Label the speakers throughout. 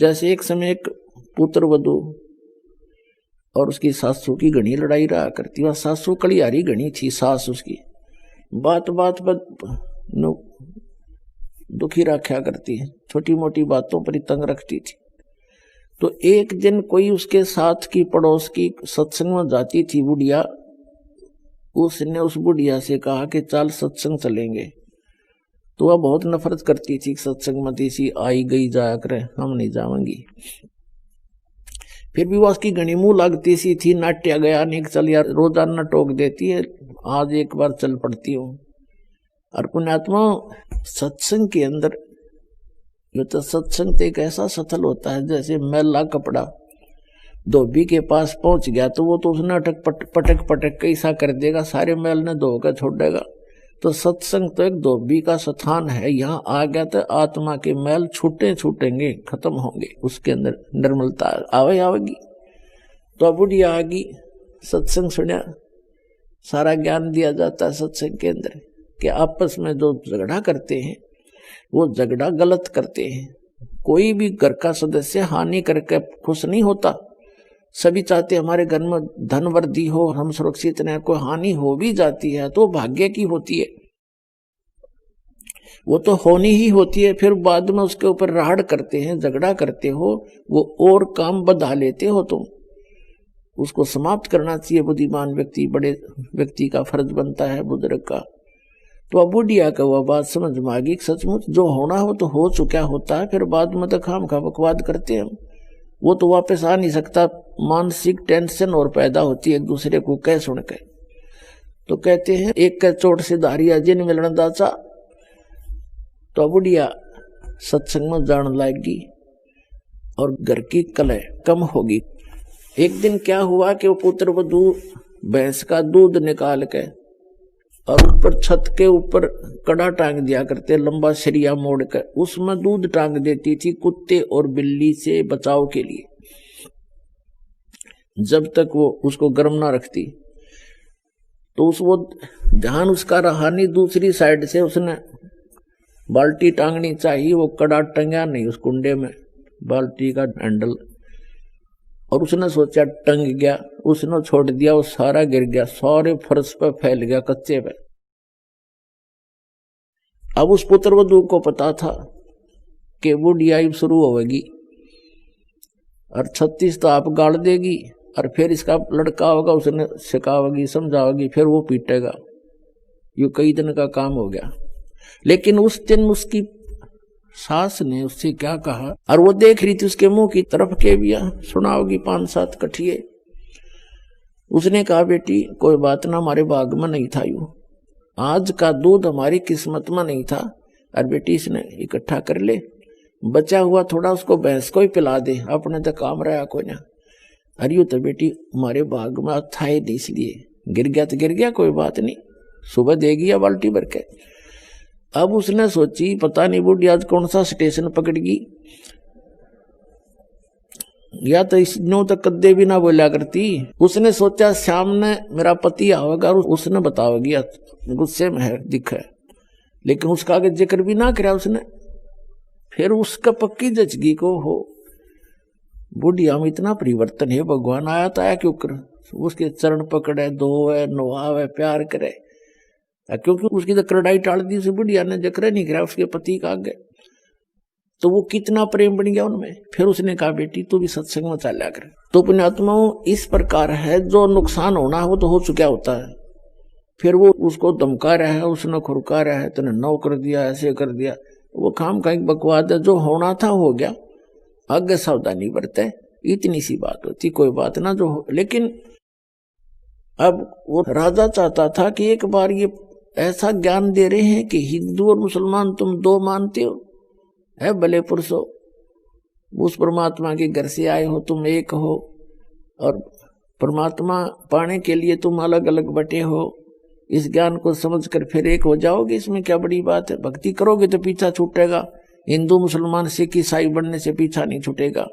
Speaker 1: जैसे एक समय एक पुत्र वधू और उसकी सासू की घनी लड़ाई रहा करती। वह सासू कलियारी घनी थी, सास उसकी बात बात पर दुखी रखा करती है, छोटी मोटी बातों पर ही तंग रखती थी। तो एक दिन कोई उसके साथ की पड़ोस की सत्संग में जाती थी बुढ़िया, उसने उस बुढ़िया से कहा कि चल सत्संग चलेंगे। तो वह बहुत नफरत करती थी सत्संग में, सी आई गई जाया करे, हम नहीं जाएंगी। फिर भी वह उसकी घनी मुंह लगती सी थी, नाट्या गया नहीं, चल यार, रोजाना टोक देती है, आज एक बार चल पड़ती हूँ। और पुण्यात्मा सत्संग के अंदर जो तो सत्संग एक ऐसा सथल होता है, जैसे मैला कपड़ा धोबी के पास पहुंच गया तो वो तो उसने पटक पटक कैसा कर देगा, सारे मैल ने धोकर छोड़ देगा। तो सत्संग तो एक धोबी का स्थान है, यहाँ आ गया तो आत्मा के मैल छूटेंगे, खत्म होंगे, उसके अंदर निर्मलता आवेगी। तो बुढ़िया आ गई, सत्संग सुना, सारा ज्ञान दिया जाता है सत्संग के अंदर कि आपस में जो झगड़ा करते हैं वो झगड़ा गलत करते हैं। कोई भी घर का सदस्य हानि करके खुश नहीं होता, सभी चाहते हमारे घर में धन वृद्धि हो, हम सुरक्षित रहे। कोई हानि हो भी जाती है तो भाग्य की होती है, वो तो होनी ही होती है, फिर बाद में उसके ऊपर राड़ करते हैं, झगड़ा करते हो, वो और काम बढ़ा लेते हो तुम। उसको समाप्त करना चाहिए बुद्धिमान व्यक्ति, बड़े व्यक्ति का फर्ज बनता है, बुजुर्ग का। तो अब बुढ़िया का वह बात समझ में आ गई, सचमुच जो होना हो तो हो चुका होता है, फिर बाद में तो खाम खा बकवाद करते हैं, वो तो वापस आ नहीं सकता। मानसिक टेंशन और पैदा होती है एक दूसरे को कह सुन के। तो कहते हैं एक का चोट से धारिया जिन मिलन दाचा। तो बुढ़िया सत्संग में जान लाएगी और घर की कलह कम होगी। एक दिन क्या हुआ कि वो पुत्र वधू भैंस का दूध निकाल के और ऊपर छत के ऊपर कड़ा टांग दिया करते, लंबा सरिया मोड़ कर उसमें दूध टांग देती थी कुत्ते और बिल्ली से बचाव के लिए, जब तक वो उसको गर्म ना रखती। तो वो ध्यान उसका रहा नहीं, दूसरी साइड से उसने बाल्टी टांगनी चाहिए, वो कड़ा टंगा नहीं उस कुंडे में, बाल्टी का हैंडल, और उसने सोचा टंग गया, उसने छोड़ दिया, वो सारा गिर गया, सारे फर्श पे फैल गया, कच्चे पे। अब उस पुत्र वधू को पता था कि बुढ़िया शुरू होगी और 36 तो आप गाड़ देगी, और फिर इसका लड़का होगा, उसने सिखावेगी समझावेगी, फिर वो पीटेगा। ये कई दिन का काम हो गया। लेकिन उस दिन उसकी सास ने उससे क्या कहा, और वो देख रही थी उसके मुंह की तरफ के भी सुनाओगी 5-7 कठिए। उसने कहा बेटी कोई बात ना, हमारे भाग में नहीं था, यूं आज का दूध हमारी किस्मत में नहीं था, और बेटी इसने इकट्ठा कर ले, बचा हुआ थोड़ा उसको भैंस को ही पिला दे, अपने तो काम रहा कोई ना। अरे यूं तो बेटी हमारे भाग में था ही, इसलिए गिर गया तो गिर गया, कोई बात नहीं, सुबह देगी या बाल्टी भर के। अब उसने सोची पता नहीं बुढ़ी आज कौन सा स्टेशन पकड़गी, या तो इसनो तो कद्दे भी ना बोला करती। उसने सोचा सामने मेरा पति आवेगा और उसने बताओगी, गुस्से में है दिख है, लेकिन उसका आगे जिक्र भी ना करा उसने। फिर उसका पक्की जचगी को हो बुढ़िया में इतना परिवर्तन है, भगवान आया तो आया क्यों कर, उसके चरण पकड़े, धोए नवावे, प्यार करे, क्योंकि उसकी तो करड़ाई टाल दी उसे बुढ़िया ने, जिक्र नहीं करा उसके पति का आगे। तो वो कितना प्रेम बन गया उनमें। फिर उसने कहा बेटी तू भी सत्संग में चला कर। तो पुण्यात्माओं इस प्रकार है, जो नुकसान होना हो तो हो चुका होता है, फिर वो उसको धमका रहा है, उसने खुरका रहा है, तूने नौ कर दिया, ऐसे कर दिया, वो खाम का एक बकवाद है। जो होना था हो गया, आगे सावधानी बरते, इतनी सी बात होती, कोई बात ना जो हो। लेकिन अब वो राजा चाहता था कि एक बार ये ऐसा ज्ञान दे रहे हैं कि हिंदू और मुसलमान तुम दो मानते हो, है भले पुरुषो, उस परमात्मा के घर से आए हो, तुम एक हो, और परमात्मा पाने के लिए तुम अलग अलग बटे हो। इस ज्ञान को समझकर फिर एक हो जाओगे, इसमें क्या बड़ी बात है। भक्ति करोगे तो पीछा छूटेगा, हिंदू मुसलमान सिख ईसाई बनने से पीछा नहीं छूटेगा।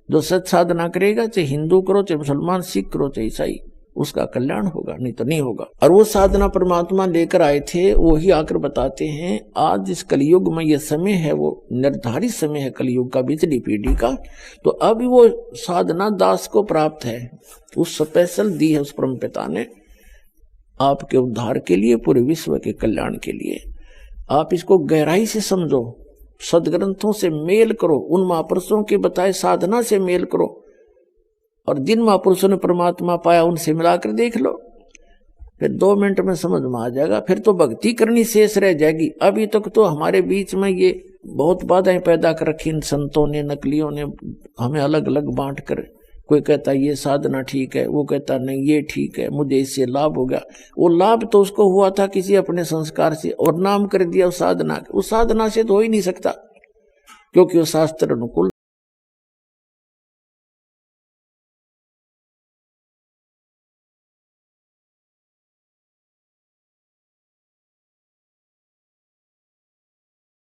Speaker 1: जो सच साधना करेगा, चाहे हिंदू करो, चाहे मुसलमान, सिख करो, चाहे ईसाई, उसका कल्याण होगा, नहीं तो नहीं होगा। और वो साधना परमात्मा लेकर आए थे, वो ही आकर बताते हैं आज इस कलयुग में ये समय है, वो निर्धारित समय है कलयुग का, बिजली पीढ़ी का। तो अब वो साधना दास को प्राप्त है, उस स्पेशल दी है उस परमपिता ने आपके उद्धार के लिए, पूरे विश्व के कल्याण के लिए। आप इसको गहराई से समझो, सदग्रंथों से मेल करो, उन महापुरुषों के बताए साधना से मेल करो, और जिन महापुरुषों ने परमात्मा पाया उनसे मिलाकर देख लो, फिर 2 मिनट में समझ में आ जाएगा। फिर तो भक्ति करनी शेष रह जाएगी। अभी तक तो हमारे बीच में ये बहुत बाधाएं पैदा कर रखी इन संतों ने, नकलियों ने, हमें अलग अलग बांट कर। कोई कहता ये साधना ठीक है, वो कहता नहीं ये ठीक है, मुझे इससे लाभ हो गया। वो लाभ तो उसको हुआ था किसी अपने संस्कार से, और नाम कर दिया उस साधना। उस साधना से तो हो ही नहीं सकता, क्योंकि वो शास्त्र अनुकूल